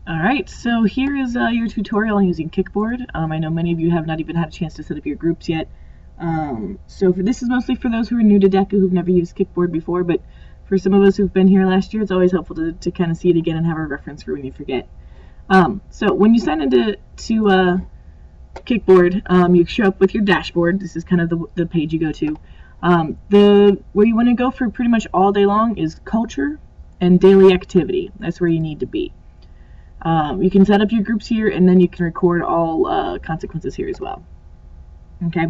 Alright, so here is your tutorial on using Kickboard. I know many of you have not even had a chance to set up your groups yet. This is mostly for those who are new to DECA who've never used Kickboard before, but for some of us who've been here last year, it's always helpful to kind of see it again and have a reference for when you forget. So when you sign into Kickboard, you show up with your dashboard. This is kind of the page you go to. Where you want to go for pretty much all day long is culture and daily activity. That's where you need to be. You can set up your groups here, and then you can record all consequences here as well. Okay,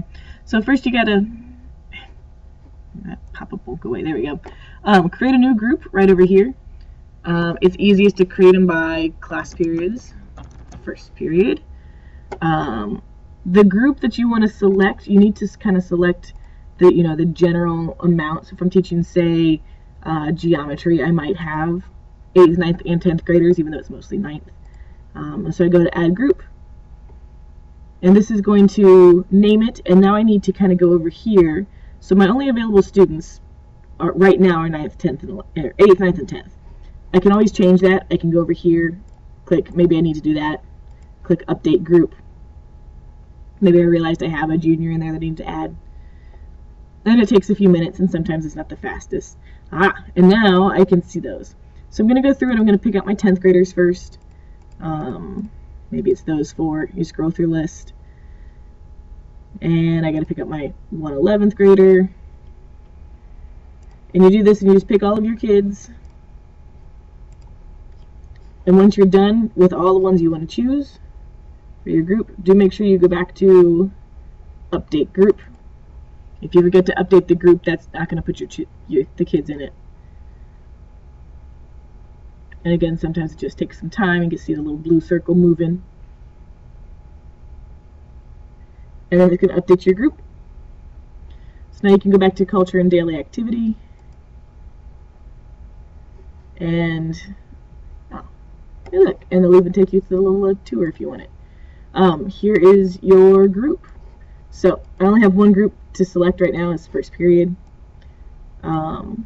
so first you gotta, that pop-up won't go away, there we go. Create a new group right over here. It's easiest to create them by class periods. First period. The group that you want to select, you need to kind of select the general amount. So if I'm teaching, say, geometry, I might have 8th, 9th, and 10th graders, even though it's mostly 9th. So I go to add group, and this is going to name it, and now I need to kind of go over here. So my only available students right now are 9th, 10th, and 8th, 9th, and 10th. I can always change that. I can go over here, click, maybe I need to do that, click update group. Maybe I realized I have a junior in there that I need to add. Then it takes a few minutes, and sometimes it's not the fastest. And now I can see those. So I'm going to go through and I'm going to pick out my 10th graders first. Maybe it's those 4. You scroll through list. And I got to pick up my 11th grader. And you do this and you just pick all of your kids. And once you're done with all the ones you want to choose for your group, do make sure you go back to update group. If you forget to update the group, that's not going to put the kids in it. And again, sometimes it just takes some time. You can see the little blue circle moving. And then you can update your group. So now you can go back to culture and daily activity. And look, and they'll even take you through the little tour if you want it. Here is your group. So I only have one group to select right now. It's first period. And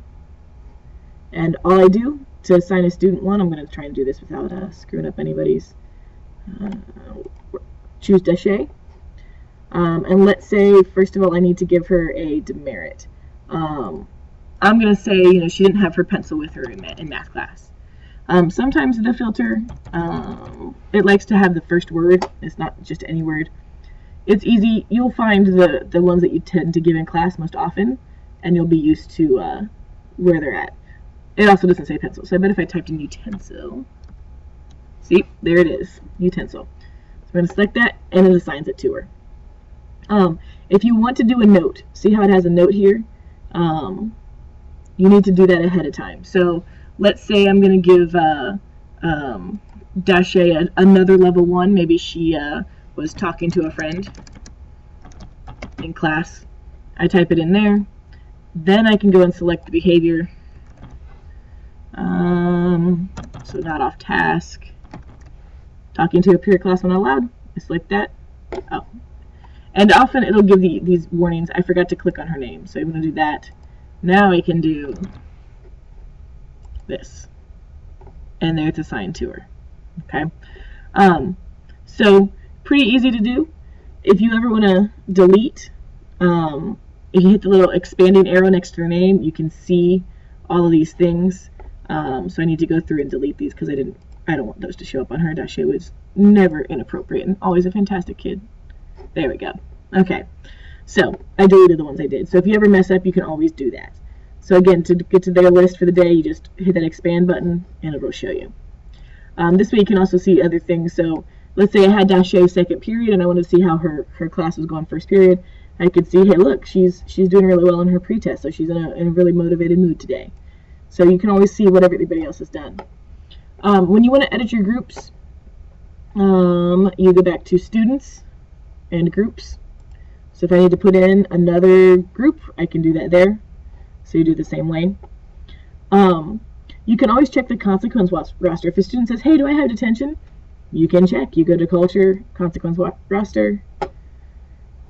all I do to assign a student one, I'm going to try and do this without screwing up anybody's. Choose Dashe. And let's say, first of all, I need to give her a demerit. I'm going to say, she didn't have her pencil with her in math class. Sometimes the filter, it likes to have the first word. It's not just any word. It's easy. You'll find the ones that you tend to give in class most often, and you'll be used to where they're at. It also doesn't say pencil, so I bet if I typed in utensil, see, there it is, utensil. So I'm going to select that, and it assigns it to her. If you want to do a note, see how it has a note here? You need to do that ahead of time. So let's say I'm going to give Dashe another level 1. Maybe she was talking to a friend in class. I type it in there. Then I can go and select the behavior. So not off task. Talking to a peer class when allowed. I select that. Oh. And often it'll give these warnings. I forgot to click on her name, so I'm going to do that. Now I can do this. And there it's assigned to her. Okay? So pretty easy to do. If you ever want to delete, if you hit the little expanding arrow next to her name, you can see all of these things. So I need to go through and delete these because I don't want those to show up on her. Dashe was never inappropriate and always a fantastic kid. There we go. Okay, so I deleted the ones I did. So if you ever mess up, you can always do that. So again, to get to their list for the day, you just hit that expand button and it will show you. This way you can also see other things. So let's say I had Dashe second period and I wanted to see how her class was going first period. I could see, hey, look, she's doing really well in her pretest, so she's in a really motivated mood today. So you can always see what everybody else has done. When you want to edit your groups, you go back to students and groups. So if I need to put in another group, I can do that there. So you do it the same way. You can always check the consequence roster. If a student says, hey, do I have detention? You can check. You go to culture, consequence roster,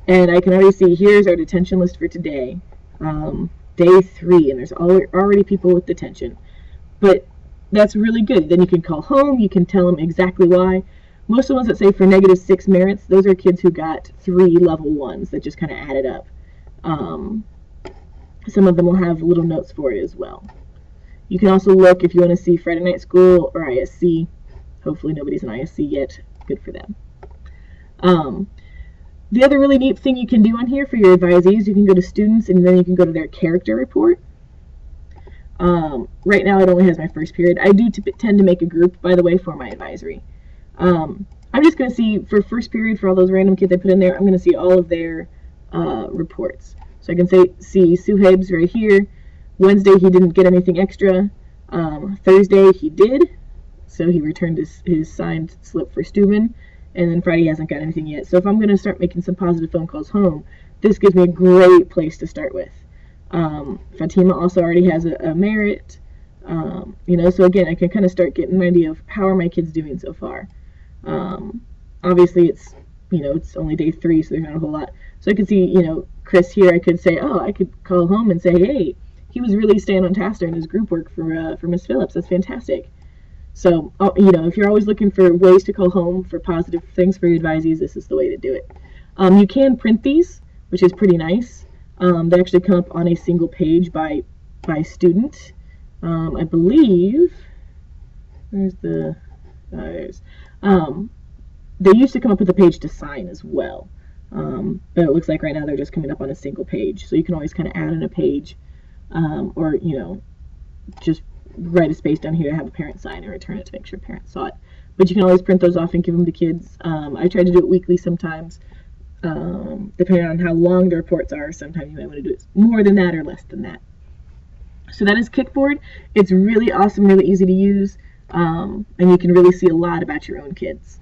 and I can already see here's our detention list for today. Day 3, and there's already people with detention. But that's really good. Then you can call home, you can tell them exactly why. Most of the ones that say for -6 merits, those are kids who got 3 level 1s that just kind of added up. Some of them will have little notes for it as well. You can also look if you want to see Friday Night School or ISC. Hopefully nobody's in ISC yet. Good for them. The other really neat thing you can do on here for your advisees, you can go to students and then you can go to their character report. Right now it only has my first period. I do tend to make a group, by the way, for my advisory. I'm just going to see, for first period, for all those random kids I put in there, I'm going to see all of their reports. So I can see Suhaib's right here. Wednesday he didn't get anything extra. Thursday he did, so he returned his signed slip for Steuben. And then Friday he hasn't got anything yet. So if I'm going to start making some positive phone calls home, this gives me a great place to start with. Fatima also already has a merit. So again, I can kind of start getting an idea of how are my kids doing so far. Obviously it's only day 3, so there's not a whole lot. So I could see, Chris here, I could say, I could call home and say, hey, he was really staying on task during his group work for Miss Phillips. That's fantastic. So, if you're always looking for ways to call home for positive things for your advisees, this is the way to do it. You can print these, which is pretty nice. They actually come up on a single page by student. I believe, they used to come up with a page to sign as well. But it looks like right now they're just coming up on a single page. So you can always kind of add in a page, or, just write a space down here to have a parent sign and return it to make sure parents saw it. But you can always print those off and give them to kids. I try to do it weekly sometimes, depending on how long the reports are. Sometimes you might want to do it more than that or less than that. So that is Kickboard. It's really awesome, really easy to use, and you can really see a lot about your own kids.